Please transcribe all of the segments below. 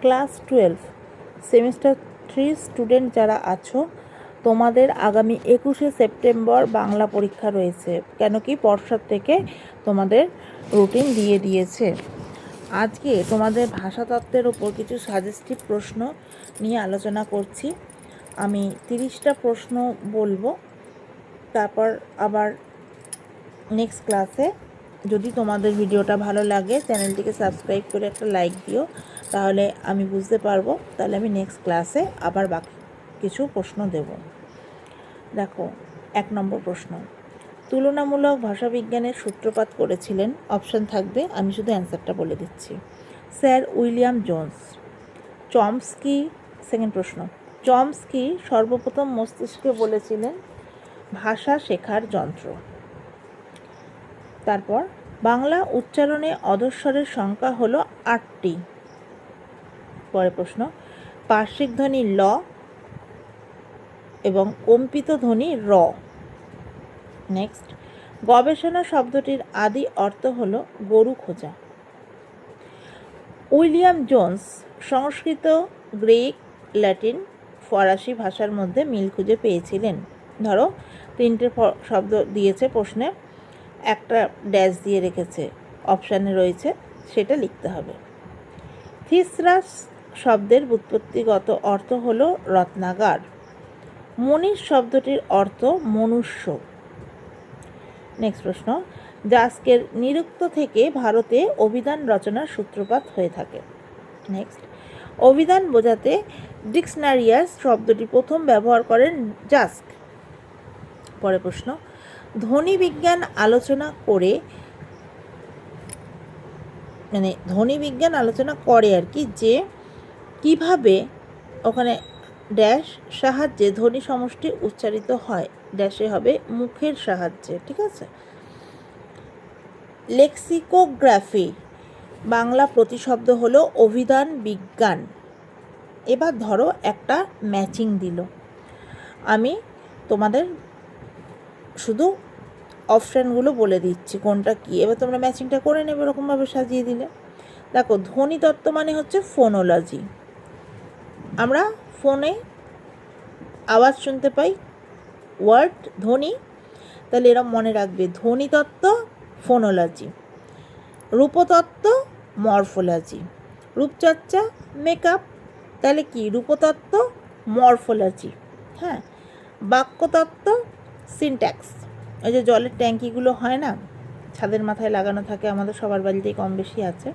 Class 12 semester 3 student যারা আছো, তোমাদের আগামী 21শে সেপ্টেম্বর বাংলা পরীক্ষা রয়েছে। কেন কি পর্ষদ থেকে তোমাদের রুটিন দিয়ে দিয়েছে। আজকে তোমাদের ভাষাতত্ত্বের ওপর কিছু সাজেস্টিভ প্রশ্ন নিয়ে আলোচনা করছি। আমি 30টা প্রশ্ন বলবো, তারপর আবার নেক্সট ক্লাসে যদি তোমাদের ভিডিওটা ভালো লাগে চ্যানেলটিকে সাবস্ক্রাইব করে একটা লাইক দিও, তাহলে আমি বুঝতে পারবো, তাহলে আমি নেক্সট ক্লাসে আবার বাকি কিছু প্রশ্ন দেব। দেখো, 1 নম্বর প্রশ্ন, তুলনামূলক ভাষাবিজ্ঞানের সূত্রপাত করেছিলেন? অপশান থাকবে, আমি শুধু অ্যান্সারটা বলে দিচ্ছি। Sir William Jones. Chomsky. Second প্রশ্ন, চমস্কি সর্বপ্রথম মস্তিষ্কে বলেছিলেন ভাষা শেখার যন্ত্র। তারপর বাংলা উচ্চারণে অধঃস্বরের সংখ্যা হলো 8টি। পরের প্রশ্ন, পার্শ্বিক ধ্বনি ল এবং কম্পিত ধ্বনি র। নেক্সট, গবেষণা শব্দটির আদি অর্থ হলো গরু খোঁজা। উইলিয়াম জোন্স সংস্কৃত, গ্রিক, ল্যাটিন, ফরাসি ভাষার মধ্যে মিল খুঁজে পেয়েছিলেন। ধরো 3টে শব্দ দিয়েছে প্রশ্নে, একটা ড্যাশ দিয়ে রেখেছে, অপশানে রয়েছে, সেটা লিখতে হবে। থিসরাস শব্দের ব্যুৎপত্তিগত অর্থ হলো রত্নাগার। মনীষ শব্দটির অর্থ মনুষ্য। নেক্সট প্রশ্ন, জাস্কের নিরুক্ত থেকে ভারতে অভিধান রচনার সূত্রপাত হয়ে থাকে। নেক্সট, অভিধান বোঝাতে ডিকশনারিয়াস শব্দটি প্রথম ব্যবহার করেন জাস্ক। পরের প্রশ্ন, ধ্বনি বিজ্ঞান আলোচনা করে আর কি, যে কিভাবে ওখানে ড্যাশ সাহায্যে ধ্বনি সমষ্টি উচ্চারিত হয়, ড্যাশে হবে মুখের সাহায্যে। ঠিক আছে। লেক্সিকোগ্রাফি বাংলা প্রতিশব্দ হলো অভিধান বিজ্ঞান। এবার ধরো একটা ম্যাচিং দিল, আমি তোমাদের শুধু অপশানগুলো বলে দিচ্ছি কোনটা কী, এবার তোমরা ম্যাচিংটা করে নেবে এরকমভাবে সাজিয়ে দিলে। দেখো, ধ্বনিতত্ত্ব মানে হচ্ছে ফোনোলজি। আমরা ফোনে আওয়াজ শুনতে পাই, ওয়ার্ড ধ্বনি, তাহলে এরা মনে রাখবে ধ্বনিতত্ত্ব ফোনোলজি। রূপতত্ত্ব মরফোলজি। রূপচর্চা মেকআপ, তাহলে কি রূপতত্ত্ব মরফোলজি। হ্যাঁ, বাক্যতত্ত্ব সিনট্যাক্স। ওই যে জলের ট্যাঙ্কিগুলো হয় না, ছাদের মাথায় লাগানো থাকে, আমাদের সবার বাড়িতেই কম বেশি আছে,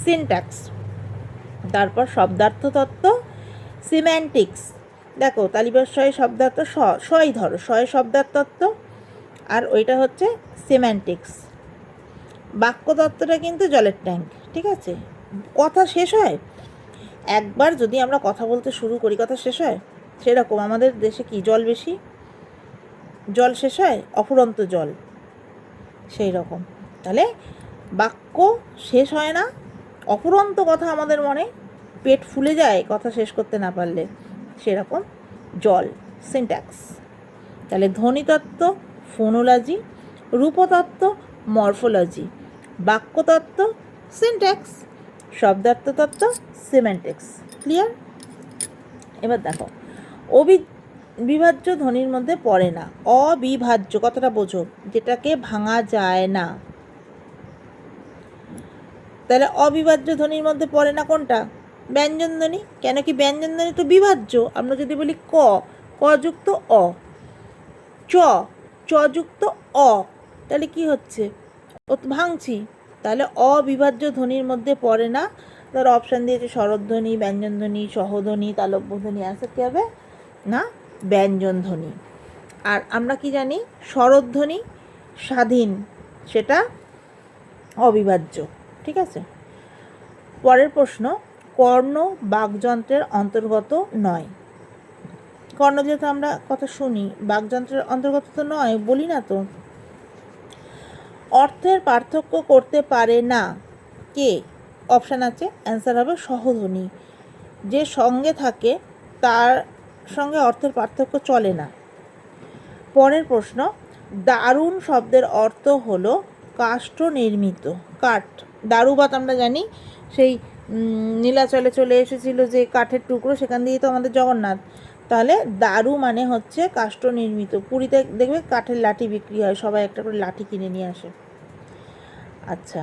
সিনট্যাক্স। তারপর শব্দার্থতত্ত্ব সিম্যান্টিক্স। দেখো, তালিবাস শয়ে শব্দার্থ শয় ধরো, শয়ে শব্দার্থতত্ত্ব, আর ওইটা হচ্ছে সিম্যান্টিক্স। বাক্যতত্ত্বটা কিন্তু জলের ট্যাঙ্ক। ঠিক আছে, কথা শেষ হয় একবার যদি আমরা কথা বলতে শুরু করি, কথা শেষ হয়, সেরকম আমাদের দেশে কি জল বেশি, জল শেষ হয়, অফুরন্ত জল, সেই রকম। তাহলে বাক্য শেষ হয় না, অফুরন্ত কথা আমাদের মনে, পেট ফুলে যায় কথা শেষ করতে না পারলে, সেরকম জল, সিনট্যাক্স। তাহলে ধ্বনিতত্ত্ব ফোনোলজি, রূপতত্ত্ব মরফোলজি, বাক্যতত্ত্ব সিনট্যাক্স, শব্দার্থতত্ত্ব সিম্যান্টিক্স। ক্লিয়ার? এবার দেখো, অবিভাজ্য ধ্বনির মধ্যে পড়ে না। অবিভাজ্য কথাটা বোঝো, যেটাকে ভাঙা যায় না। তাহলে অবিভাজ্য ধ্বনির মধ্যে পড়ে না কোনটা? ব্যঞ্জন ধ্বনি। কেন কি ব্যঞ্জন ধ্বনি তো বিভাজ্য। আমরা যদি বলি ক, ক যুক্ত অ, চ যুক্ত অ, তাহলে কি হচ্ছে? ও তো ভাঙছি। তাহলে অবিভাজ্য ধ্বনির মধ্যে পড়ে না। ধর অপশান দিয়েছে স্বরধ্বনি, ব্যঞ্জন ধ্বনি, সহধ্বনি, তালব্য ধ্বনি। অ্যান্সার কী হবে? না, ব্যঞ্জন ধ্বনি। আর আমরা কি জানি? স্বরধ্বনি স্বাধীন, সেটা অবিভাজ্য। ঠিক আছে। পরের প্রশ্ন, কর্ণ বাকযন্ত্রের অন্তর্গত নয়। কর্ণ যেহেতু আমরা কথা শুনি, বাকযন্ত্রের অন্তর্গত তো নয়, বলি না তো। অর্থের পার্থক্য করতে পারে না কে? অপশান আছে, অ্যান্সার হবে সহধ্বনি। যে সঙ্গে থাকে তার সঙ্গে অর্থের পার্থক্য চলে না। পরের প্রশ্ন, দারুণ শব্দের অর্থ হলো কাষ্ঠ নির্মিত। কাঠ, দারুবাত আমরা জানি সেই নীলাচলে চলে এসেছিল যে কাঠের টুকরো, সেখান দিয়েই তো আমাদের জগন্নাথ। তাহলে দারু মানে হচ্ছে কাষ্ঠ নির্মিত। পুরীতে দেখবে কাঠের লাঠি বিক্রি হয়, সবাই একটা করে লাঠি কিনে নিয়ে আসে। আচ্ছা,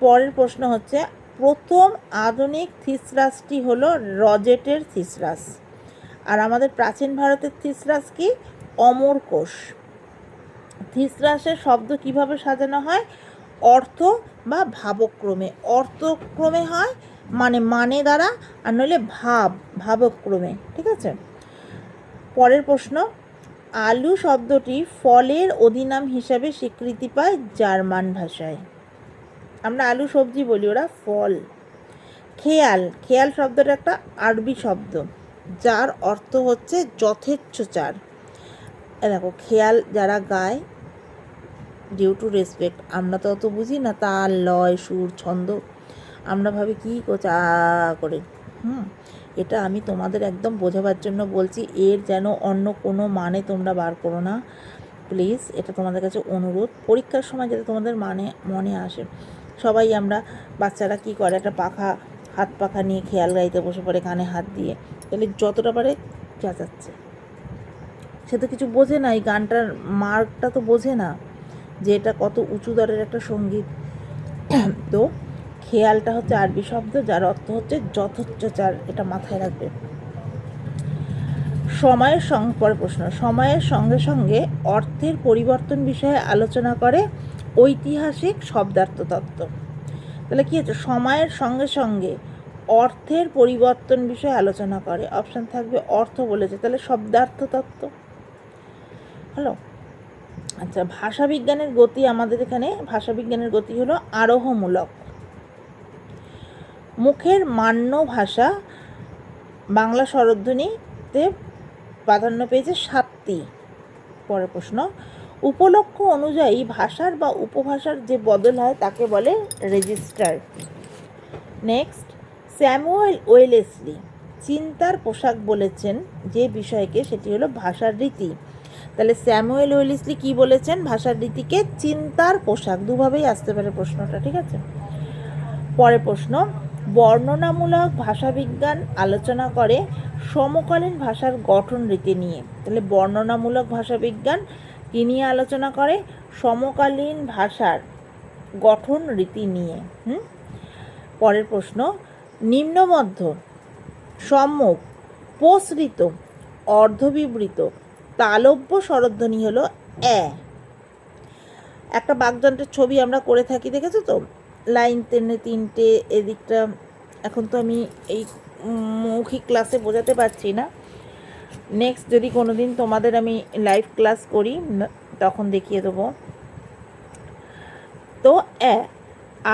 পরের প্রশ্ন হচ্ছে প্রথম আধুনিক থিসরাসটি হলো রজেটের থিসরাস, আর আমাদের প্রাচীন ভারতের থিসরাস কি? অমরকোষ। থিসরাসের শব্দ কিভাবে সাজানো হয়? অর্থ বা ভাবক্রমে। অর্থক্রমে হয় মানে দ্বারা, আর নইলে ভাবক্রমে। ঠিক আছে। পরের প্রশ্ন, আলু শব্দটি ফলের অধিনাম হিসাবে স্বীকৃতি পায় জার্মান ভাষায়। আমরা আলু সবজি বলি, ওরা ফল। খেয়াল শব্দটা একটা আরবি শব্দ যার অর্থ হচ্ছে যথেচ্ছচার। দেখো, খেয়াল যারা গায়, ডিউ টু রেসপেক্ট, আমরা তো অত বুঝি না, তাল লয় সুর ছন্দ, আমরা ভাবি কী কোচা করে। এটা আমি তোমাদের একদম বোঝাবার জন্য বলছি, এর যেন অন্য কোনো মানে তোমরা বার করো না প্লিজ, এটা তোমাদের কাছে অনুরোধ। পরীক্ষার সময় যাতে তোমাদের মনে আসে। সবাই আমরা বাচ্চারা কি করে, একটা হাত পাখা নিয়ে খেয়াল গাইতে বসে পড়ে কানে হাত দিয়ে, তাহলে যতটা পারে চেঁচাচ্ছে। সে তো কিছু বোঝে না, এই গানটার মার্কটা তো বোঝে না যে এটা কত উঁচু দরের একটা সঙ্গীত। তো খেয়ালটা হচ্ছে আরবি শব্দ যার অর্থ হচ্ছে যথোচ্চার, এটা মাথায় রাখবে। পরের প্রশ্ন, সময়ের সঙ্গে সঙ্গে অর্থের পরিবর্তন বিষয়ে আলোচনা করে ঐতিহাসিক শব্দার্থ তত্ত্ব। তাহলে কি হচ্ছে? সময়ের সঙ্গে সঙ্গে অর্থের পরিবর্তন বিষয়ে আলোচনা করে। অপশান থাকবে অর্থ বলেছে, তাহলে শব্দার্থ তত্ত্ব হলো। আচ্ছা, ভাষাবিজ্ঞানের গতি, আমাদের এখানে ভাষাবিজ্ঞানের গতি হলো আরোহমূলক। মুখের মান্য ভাষা বাংলা স্বরধ্বনিতে প্রাধান্য পেয়েছে 7টি। পরের প্রশ্ন, উপলক্ষ অনুযায়ী ভাষার বা উপভাষার যে বদল হয় তাকে বলে রেজিস্টার। নেক্সট, স্যামুয়েল ওয়েলেসলি চিন্তার পোশাক বলেছেন যে বিষয়কে, সেটি হলো ভাষার রীতি। তাহলে স্যামুয়েল ওয়েলেসলি কি বলেছেন? ভাষার রীতিকে চিন্তার পোশাক। দুভাবেই আসতে পারে প্রশ্নটা, ঠিক আছে। পরের প্রশ্ন, বর্ণনামূলক ভাষাবিজ্ঞান আলোচনা করে সমকালীন ভাষার গঠন রীতি নিয়ে। তাহলে বর্ণনামূলক ভাষাবিজ্ঞান কি নিয়ে আলোচনা করে? সমকালীন ভাষার গঠন রীতি নিয়ে। পরের প্রশ্ন, নিম্নমধ্য, সম্মুখ, প্রসৃত, অর্ধবিবৃত, তালব্য স্বরধ্বনি হলো একটা বাকযন্ত্রের ছবি আমরা করে থাকি, দেখেছো তো? লাইন টেনে 3টে, এদিকটা এখন তো আমি এই মৌখিক ক্লাসে বোঝাতে পারছি না। নেক্সট যদি কোনো দিন তোমাদের আমি লাইভ ক্লাস করি তখন দেখিয়ে দেবো। তো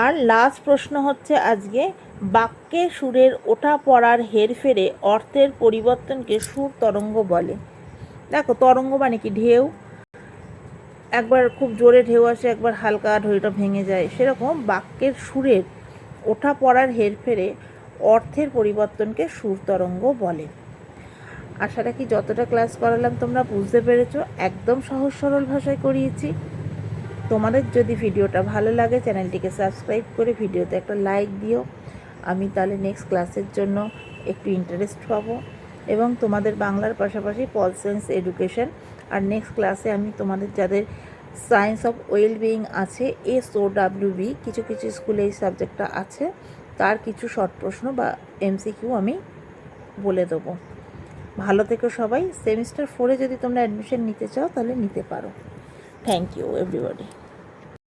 আর লাস্ট প্রশ্ন হচ্ছে আজকে, বাক্যের সুরের ওঠা পড়ার হেরফেরে অর্থের পরিবর্তনকে সুর তরঙ্গ বলে। দেখো, তরঙ্গ মানে কি? ঢেউ, একবার খুব জোরে ঢেউ আসে, একবার হালকা ঢেউটা ভেঙে যায়, সেরকম বাক্যের সুরের ওঠা পড়ার হেরফেরে অর্থের পরিবর্তনকে সুর তরঙ্গ বলে। আশা রাখি যতটা ক্লাস করালাম তোমরা বুঝতে পেরেছো, একদম সহজ সরল ভাষায় করিয়েছি। তোমাদের যদি ভিডিওটা ভালো লাগে চ্যানেলটিকে সাবস্ক্রাইব করে ভিডিওতে একটা লাইক দিও, আমি তাহলে নেক্সট ক্লাসের জন্য একটু ইন্টারেস্ট পাবো, এবং তোমাদের বাংলার পাশাপাশি পল সায়েন্স এডুকেশন। আর নেক্সট ক্লাসে আমি তোমাদের যাদের সায়েন্স অফ ওয়েলবিইং আছে, SOWB, কিছু কিছু স্কুলে এই সাবজেক্টটা আছে, তার কিছু শর্ট প্রশ্ন বা MCQ আমি বলে দেবো। ভালো থেকো সবাই। সেমিস্টার 4-এ যদি তোমরা অ্যাডমিশন নিতে চাও তাহলে নিতে পারো। Thank you everybody.